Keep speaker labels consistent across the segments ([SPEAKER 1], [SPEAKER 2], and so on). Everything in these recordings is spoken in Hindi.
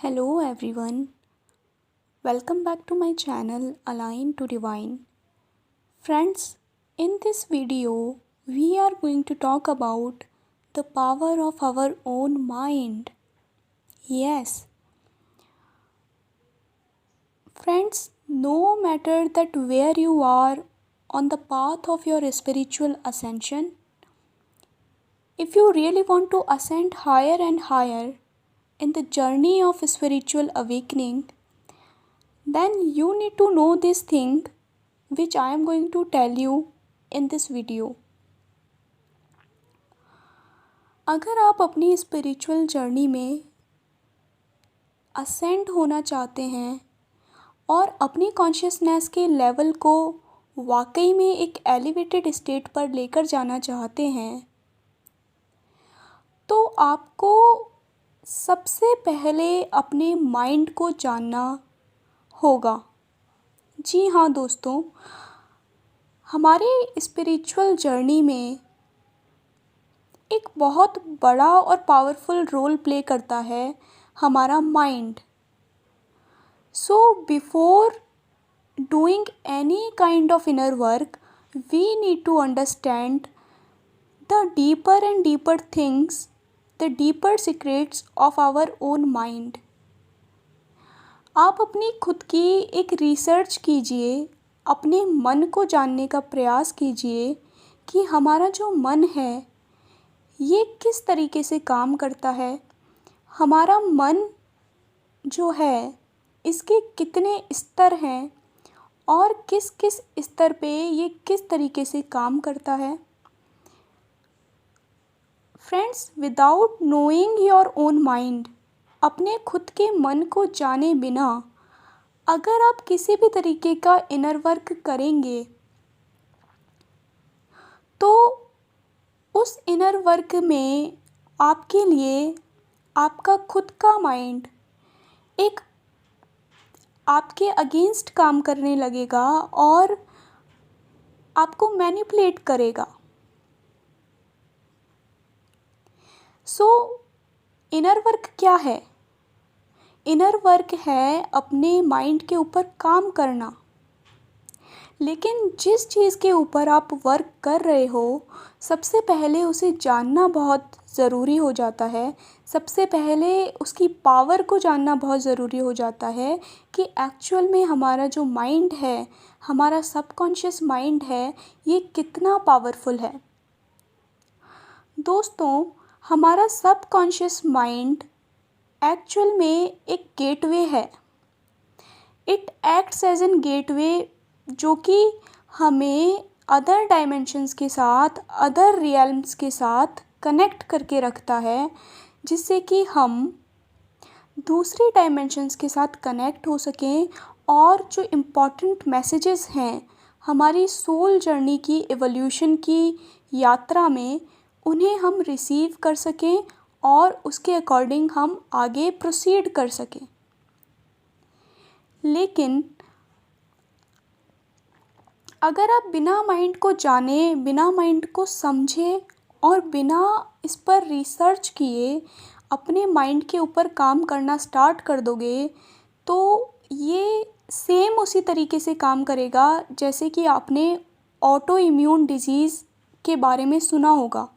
[SPEAKER 1] Hello everyone, welcome back to my channel Align to Divine. Friends, in this video, we are going to talk about the power of our own mind. Yes, friends, no matter that where you are on the path of your spiritual ascension, if you really want to ascend higher and higher in the journey of spiritual awakening, then you need to know this thing which I am going to tell you in this video. अगर आप अपनी स्पिरिचुअल जर्नी में असेंड होना चाहते हैं और अपनी कॉन्शियसनेस के लेवल को वाकई में एक एलिवेटेड स्टेट पर लेकर जाना चाहते हैं, तो आपको सबसे पहले अपने माइंड को जानना होगा। जी हाँ दोस्तों, हमारी स्पिरिचुअल जर्नी में एक बहुत बड़ा और पावरफुल रोल प्ले करता है हमारा mind. So before doing any kind of inner work, we need to understand the deeper and deeper things, the deeper secrets of our own mind. आप अपनी खुद की एक रिसर्च कीजिए, अपने मन को जानने का प्रयास कीजिए कि हमारा जो मन है ये किस तरीके से काम करता है। हमारा मन जो है इसके कितने स्तर हैं और किस किस स्तर पे ये किस तरीके से काम करता है। Friends, without knowing your own mind, अपने खुद के मन को जाने बिना अगर आप किसी भी तरीके का इनर वर्क करेंगे तो उस इनर वर्क में आपके लिए आपका खुद का माइंड एक आपके अगेंस्ट काम करने लगेगा और आपको मैनिपुलेट करेगा। सो इनर वर्क क्या है? इनर वर्क है अपने माइंड के ऊपर काम करना। लेकिन जिस चीज़ के ऊपर आप वर्क कर रहे हो, सबसे पहले उसे जानना बहुत ज़रूरी हो जाता है। सबसे पहले उसकी पावर को जानना बहुत ज़रूरी हो जाता है कि एक्चुअल में हमारा जो माइंड है, हमारा सबकॉन्शियस माइंड है, ये कितना पावरफुल है। दोस्तों, हमारा सबकॉन्शियस माइंड एक्चुअल में एक गेटवे है। It acts as an gateway जो कि हमें अदर डायमेंशंस के साथ, अदर रियल्म्स के साथ कनेक्ट करके रखता है, जिससे कि हम दूसरी डायमेंशंस के साथ कनेक्ट हो सकें और जो इम्पॉर्टेंट मैसेजेस हैं हमारी सोल जर्नी की, एवोल्यूशन की यात्रा में, उन्हें हम रिसीव कर सकें और उसके अकॉर्डिंग हम आगे प्रोसीड कर सकें। लेकिन अगर आप बिना माइंड को जाने, बिना माइंड को समझे और बिना इस पर रिसर्च किए अपने माइंड के ऊपर काम करना स्टार्ट कर दोगे, तो ये सेम उसी तरीके से काम करेगा जैसे कि आपने ऑटो इम्यून डिजीज़ के बारे में सुना होगा,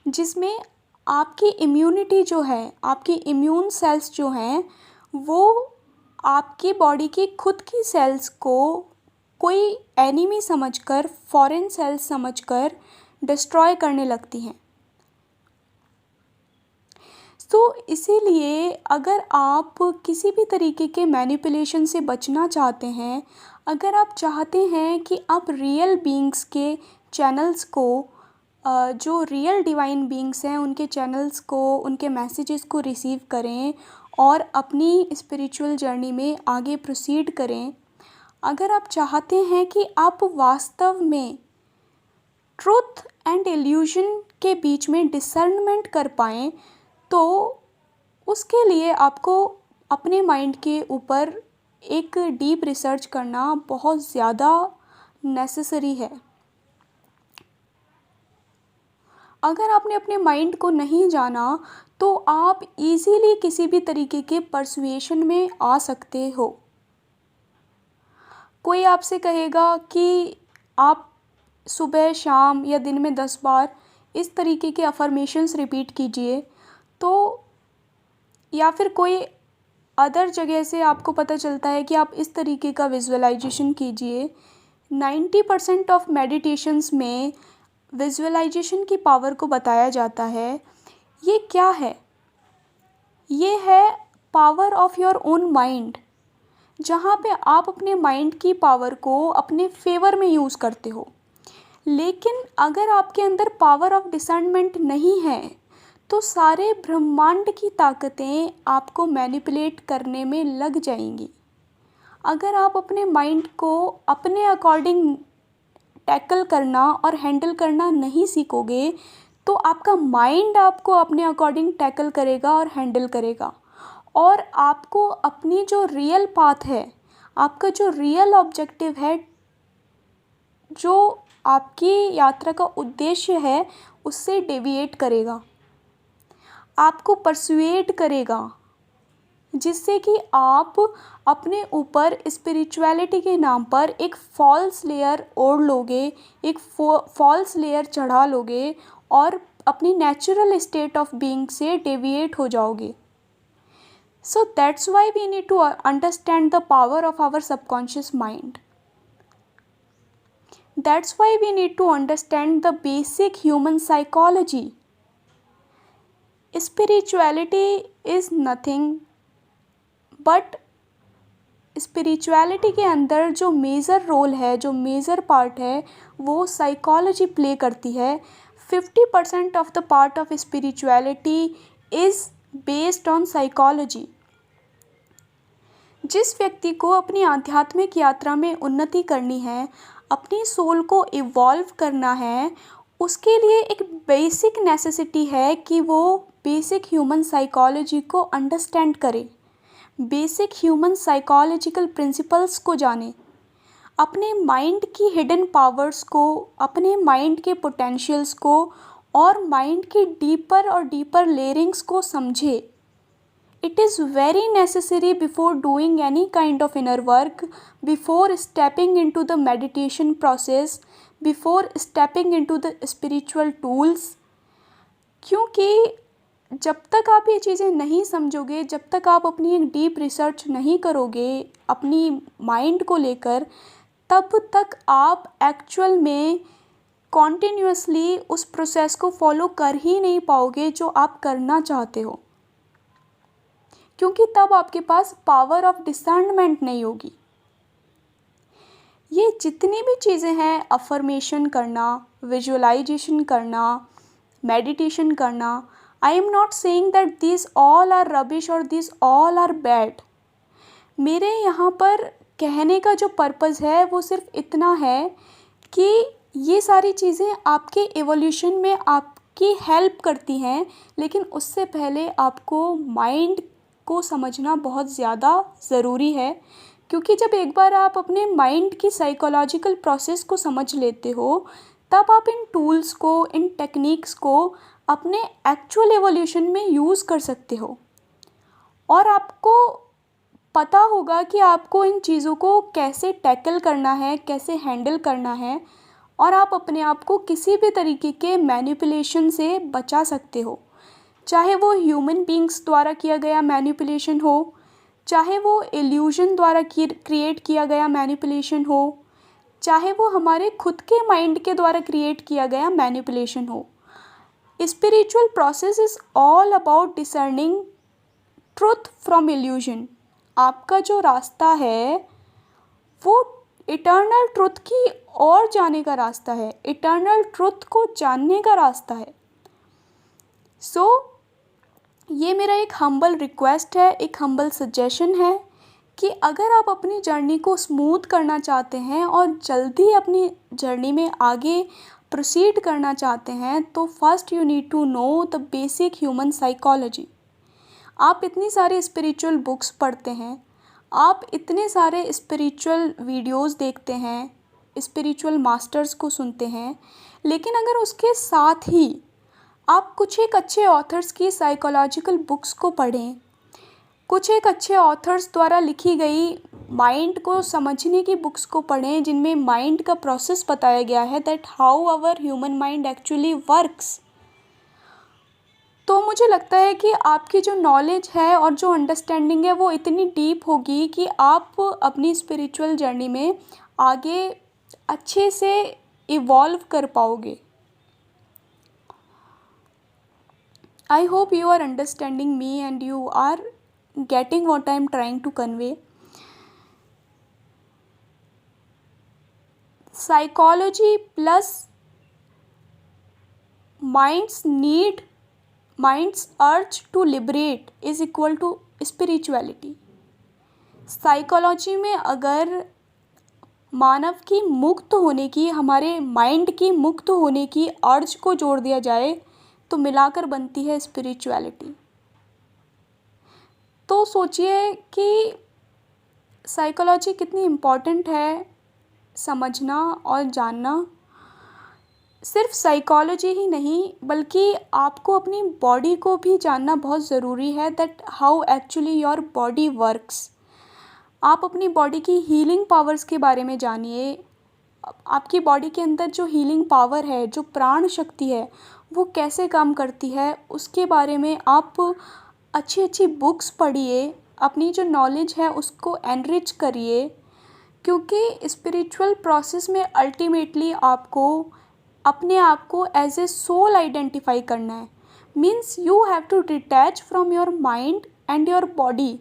[SPEAKER 1] जिसमें आपकी इम्यूनिटी जो है, आपकी इम्यून सेल्स जो हैं, वो आपकी बॉडी की खुद की सेल्स को कोई एनिमी समझकर, फॉरेन सेल्स समझकर डिस्ट्रॉय करने लगती हैं। तो इसीलिए अगर आप किसी भी तरीके के मैनिपुलेशन से बचना चाहते हैं, अगर आप चाहते हैं कि आप रियल बीइंग्स के चैनल्स को, जो रियल डिवाइन बीइंग्स हैं उनके चैनल्स को, उनके मैसेजेस को रिसीव करें और अपनी स्पिरिचुअल जर्नी में आगे प्रोसीड करें, अगर आप चाहते हैं कि आप वास्तव में ट्रुथ एंड इल्यूजन के बीच में डिसर्नमेंट कर पाएँ, तो उसके लिए आपको अपने माइंड के ऊपर एक डीप रिसर्च करना बहुत ज़्यादा नेसेसरी है। अगर आपने अपने माइंड को नहीं जाना तो आप इजीली किसी भी तरीके के पर्सुएशन में आ सकते हो। कोई आपसे कहेगा कि आप सुबह शाम या दिन में 10 बार इस तरीके के अफर्मेशंस रिपीट कीजिए, तो या फिर कोई अदर जगह से आपको पता चलता है कि आप इस तरीके का विजुअलाइजेशन कीजिए। 90% ऑफ मेडिटेशंस में विजुअलाइजेशन की पावर को बताया जाता है। ये क्या है? ये है power of your own mind, जहाँ पे आप अपने माइंड की पावर को अपने फेवर में यूज़ करते हो। लेकिन अगर आपके अंदर पावर ऑफ डिसर्नमेंट नहीं है तो सारे ब्रह्मांड की ताकतें आपको मैनिपुलेट करने में लग जाएंगी। अगर आप अपने माइंड को अपने अकॉर्डिंग टैकल करना और हैंडल करना नहीं सीखोगे तो आपका माइंड आपको अपने अकॉर्डिंग टैकल करेगा और हैंडल करेगा, और आपको अपनी जो रियल पाथ है, आपका जो रियल ऑब्जेक्टिव है, जो आपकी यात्रा का उद्देश्य है, उससे डेविएट करेगा, आपको परसुएट करेगा, जिससे कि आप अपने ऊपर स्पिरिचुअलिटी के नाम पर एक फॉल्स लेयर ओढ़ लोगे, एक फॉल्स लेयर चढ़ा लोगे और अपनी नेचुरल स्टेट ऑफ बीइंग से डेविएट हो जाओगे। So that's why we need to understand the power of our subconscious mind. That's why we need to understand the basic human psychology. Spirituality is nothing but spirituality के अंदर जो मेजर रोल है, जो मेजर पार्ट है, वो साइकोलॉजी प्ले करती है। 50% of the part of spirituality is based on psychology. जिस व्यक्ति को अपनी आध्यात्मिक यात्रा में उन्नति करनी है, अपनी सोल को इवॉल्व करना है, उसके लिए एक बेसिक नेसेसिटी है कि वो बेसिक ह्यूमन साइकोलॉजी को अंडरस्टैंड करे, बेसिक ह्यूमन साइकोलॉजिकल प्रिंसिपल्स को जाने, अपने माइंड की हिडन पावर्स को, अपने माइंड के पोटेंशियल्स को और माइंड की डीपर और डीपर लेयरिंग्स को समझे। It is very necessary before doing any kind of inner work, before stepping into the meditation process, before stepping into the spiritual tools. क्योंकि जब तक आप ये चीज़ें नहीं समझोगे, जब तक आप अपनी एक डीप रिसर्च नहीं करोगे अपनी माइंड को लेकर, तब तक आप एक्चुअल में कॉन्टिन्यूसली उस प्रोसेस को फॉलो कर ही नहीं पाओगे जो आप करना चाहते हो, क्योंकि तब आपके पास पावर ऑफ डिसर्नमेंट नहीं होगी। ये जितनी भी चीज़ें हैं, अफर्मेशन करना, विजुअलाइजेशन करना, मेडिटेशन करना, I am not saying that this all are rubbish और दिस ऑल आर बैड। मेरे यहाँ पर कहने का जो पर्पज़ है वो सिर्फ इतना है कि ये सारी चीज़ें आपके एवोल्यूशन में आपकी हेल्प करती हैं, लेकिन उससे पहले आपको माइंड को समझना बहुत ज़्यादा ज़रूरी है। क्योंकि जब एक बार आप अपने माइंड की साइकोलॉजिकल प्रोसेस को समझ लेते हो, तब आप इन टूल्स को, इन टेक्निक्स को अपने एक्चुअल एवोल्यूशन में यूज़ कर सकते हो, और आपको पता होगा कि आपको इन चीज़ों को कैसे टैकल करना है, कैसे हैंडल करना है, और आप अपने आप को किसी भी तरीके के मैनिपुलेशन से बचा सकते हो, चाहे वो ह्यूमन बींग्स द्वारा किया गया मैनिपुलेशन हो, चाहे वो इल्यूजन द्वारा क्रिएट किया गया मैनिपुलेशन हो, चाहे वो हमारे खुद के माइंड के द्वारा क्रिएट किया गया मैनिपुलेशन हो। Spiritual process is all about discerning truth from illusion. आपका जो रास्ता है वो इटर्नल ट्रुथ की ओर जाने का रास्ता है, इटर्नल ट्रुथ को जानने का रास्ता है। ये मेरा एक हम्बल रिक्वेस्ट है, एक हम्बल सजेशन है कि अगर आप अपनी जर्नी को स्मूथ करना चाहते हैं और जल्दी अपनी जर्नी में आगे प्रोसीड करना चाहते हैं, तो first you need to know the basic human psychology. आप इतनी सारी स्पिरिचुअल बुक्स पढ़ते हैं, आप इतने सारे स्पिरिचुअल वीडियोस देखते हैं, स्पिरिचुअल मास्टर्स को सुनते हैं, लेकिन अगर उसके साथ ही आप कुछ एक अच्छे ऑथर्स की साइकोलॉजिकल बुक्स को पढ़ें, कुछ एक अच्छे ऑथर्स द्वारा लिखी गई माइंड को समझने की बुक्स को पढ़ें, जिनमें माइंड का प्रोसेस बताया गया है, that how our human mind actually works. तो मुझे लगता है कि आपकी जो नॉलेज है और जो अंडरस्टैंडिंग है वो इतनी डीप होगी कि आप अपनी स्पिरिचुअल जर्नी में आगे अच्छे से इवॉल्व कर पाओगे। I hope you are understanding me and you are getting what I am trying to convey. Psychology plus mind's urge to liberate is equal to spirituality. Psychology में अगर मानव की मुक्त होने की, हमारे माइंड की मुक्त होने की अर्ज को जोड़ दिया जाए तो मिलाकर बनती है स्पिरिचुअलिटी। तो सोचिए कि साइकोलॉजी कितनी इम्पॉर्टेंट है समझना और जानना। सिर्फ साइकोलॉजी ही नहीं बल्कि आपको अपनी बॉडी को भी जानना बहुत ज़रूरी है, that how actually your body works. आप अपनी बॉडी की हीलिंग पावर्स के बारे में जानिए। आपकी बॉडी के अंदर जो हीलिंग पावर है, जो प्राण शक्ति है, वो कैसे काम करती है, उसके बारे में आप अच्छी अच्छी बुक्स पढ़िए, अपनी जो नॉलेज है उसको एनरिच करिए। क्योंकि स्पिरिचुअल प्रोसेस में अल्टीमेटली आपको अपने आप को एज ए सोल आइडेंटिफाई करना है। Means you have to detach from your mind and your body.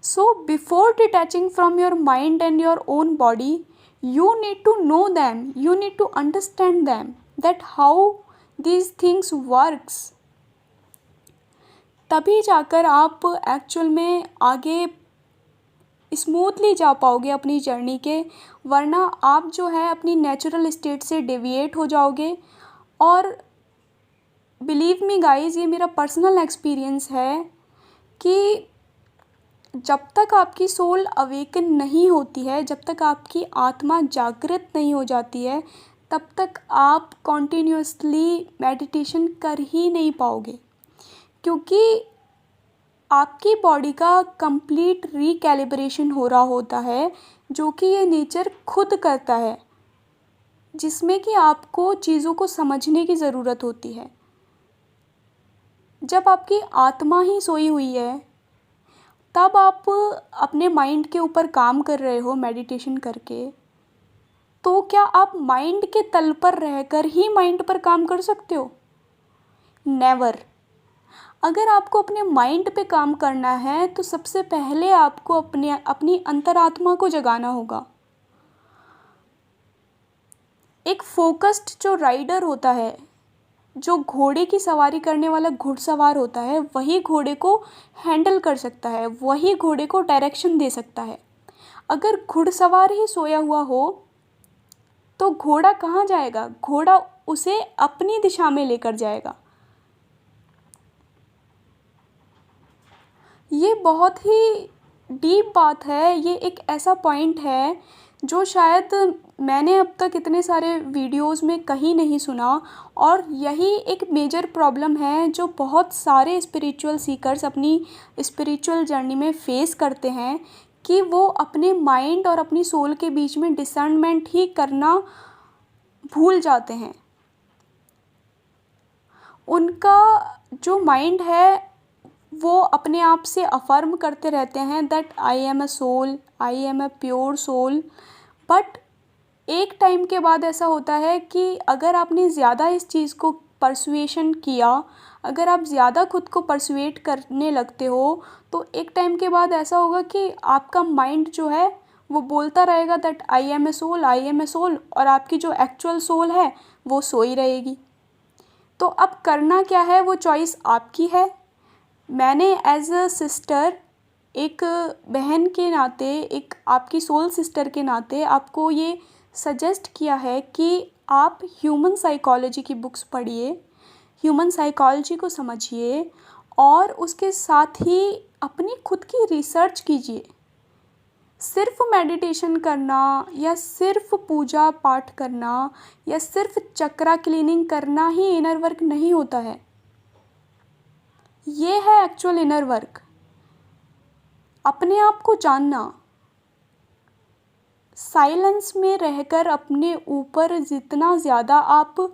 [SPEAKER 1] So before detaching from your mind and your own body, you need to know them, you need to understand them, that how these things works. तभी जाकर आप एक्चुअल में आगे स्मूथली जा पाओगे अपनी जर्नी के, वरना आप जो है अपनी नेचुरल स्टेट से डेविएट हो जाओगे। और बिलीव मी गाइज, ये मेरा पर्सनल एक्सपीरियंस है कि जब तक आपकी सोल अवेकन नहीं होती है, जब तक आपकी आत्मा जागृत नहीं हो जाती है, तब तक आप कॉन्टिन्यूसली मेडिटेशन कर ही नहीं पाओगे। क्योंकि आपकी बॉडी का कंप्लीट रिकैलिब्रेशन हो रहा होता है, जो कि ये नेचर खुद करता है, जिसमें कि आपको चीज़ों को समझने की ज़रूरत होती है। जब आपकी आत्मा ही सोई हुई है, तब आप अपने माइंड के ऊपर काम कर रहे हो मेडिटेशन करके, तो क्या आप माइंड के तल पर रहकर ही माइंड पर काम कर सकते हो? नेवर। अगर आपको अपने माइंड पे काम करना है तो सबसे पहले आपको अपनी अंतरात्मा को जगाना होगा। एक फोकस्ड जो राइडर होता है, जो घोड़े की सवारी करने वाला घुड़सवार होता है, वही घोड़े को हैंडल कर सकता है, वही घोड़े को डायरेक्शन दे सकता है। अगर घुड़सवार ही सोया हुआ हो तो घोड़ा कहाँ जाएगा? घोड़ा उसे अपनी दिशा में लेकर जाएगा। ये बहुत ही डीप बात है। ये एक ऐसा पॉइंट है जो शायद मैंने अब तक इतने सारे वीडियोस में कहीं नहीं सुना, और यही एक मेजर प्रॉब्लम है जो बहुत सारे स्पिरिचुअल सीकर्स अपनी स्पिरिचुअल जर्नी में फेस करते हैं, कि वो अपने माइंड और अपनी सोल के बीच में डिसर्नमेंट ही करना भूल जाते हैं। उनका जो माइंड है वो अपने आप से अफर्म करते रहते हैं that I am a soul, I am a pure soul. But एक टाइम के बाद ऐसा होता है कि अगर आपने ज़्यादा इस चीज़ को परसुएशन किया, अगर आप ज़्यादा खुद को परसुएट करने लगते हो, तो एक टाइम के बाद ऐसा होगा कि आपका माइंड जो है वो बोलता रहेगा that I am a soul, I am a soul, और आपकी जो एक्चुअल सोल है वो सोई रहेगी। तो अब करना क्या है, वो चॉइस आपकी है। मैंने एज अ सिस्टर, एक बहन के नाते, एक आपकी सोल सिस्टर के नाते आपको ये सजेस्ट किया है कि आप ह्यूमन साइकोलॉजी की बुक्स पढ़िए, ह्यूमन साइकोलॉजी को समझिए, और उसके साथ ही अपनी खुद की रिसर्च कीजिए। सिर्फ मेडिटेशन करना या सिर्फ पूजा पाठ करना या सिर्फ चक्रा क्लीनिंग करना ही इनर वर्क नहीं होता है। ये है एक्चुअल इनर वर्क। अपने आप को जानना, साइलेंस में रहकर अपने ऊपर जितना ज़्यादा आप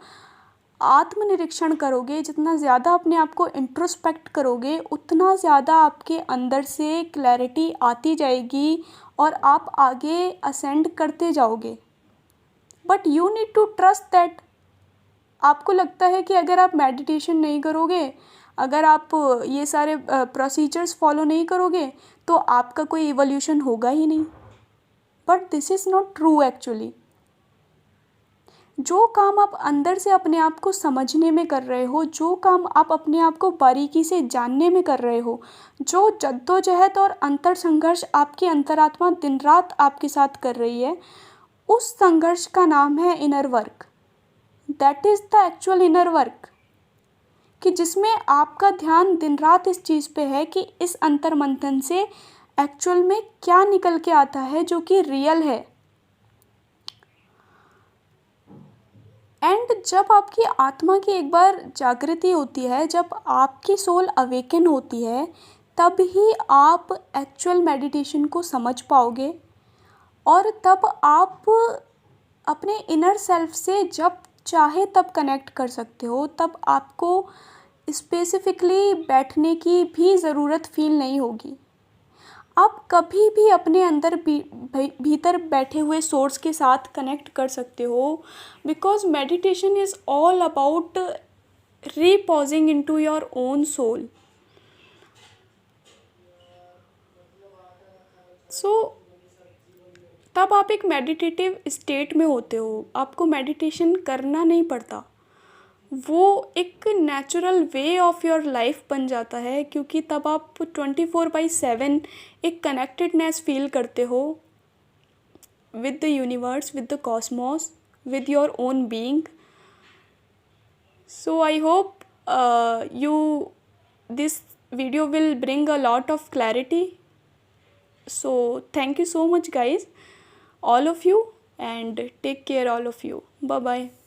[SPEAKER 1] आत्मनिरीक्षण करोगे, जितना ज़्यादा अपने आप को इंट्रोस्पेक्ट करोगे, उतना ज़्यादा आपके अंदर से क्लैरिटी आती जाएगी और आप आगे असेंड करते जाओगे। But you need to trust that. आपको लगता है कि अगर आप मेडिटेशन नहीं करोगे, अगर आप ये सारे प्रोसीजर्स फॉलो नहीं करोगे तो आपका कोई इवोल्यूशन होगा ही नहीं। But this is not true actually. जो काम आप अंदर से अपने आप को समझने में कर रहे हो, जो काम आप अपने आप को बारीकी से जानने में कर रहे हो, जो जद्दोजहद और अंतर संघर्ष आपकी अंतरात्मा दिन रात आपके साथ कर रही है, उस संघर्ष का नाम है inner work. That is the actual inner work, कि जिसमें आपका ध्यान दिन रात इस चीज़ पे है कि इस अंतर मंथन से एक्चुअल में क्या निकल के आता है जो कि रियल है। एंड जब आपकी आत्मा की एक बार जागृति होती है, जब आपकी सोल अवेकन होती है, तब ही आप एक्चुअल मेडिटेशन को समझ पाओगे और तब आप अपने इनर सेल्फ से जब चाहे तब कनेक्ट कर सकते हो। तब आपको स्पेसिफिकली बैठने की भी ज़रूरत फील नहीं होगी। आप कभी भी अपने अंदर भीतर बैठे हुए सोर्स के साथ कनेक्ट कर सकते हो, because meditation is all about reposing into your own soul. So तब आप एक मेडिटेटिव स्टेट में होते हो, आपको मेडिटेशन करना नहीं पड़ता, वो एक natural way of your life बन जाता है, क्योंकि तब आप 24/7 एक कनेक्टेडनेस फील करते हो with the universe, with the Cosmos, with your own being. So I hope this video will bring a lot of clarity. So thank you so much guys, all of you, and take care all of you. Bye bye.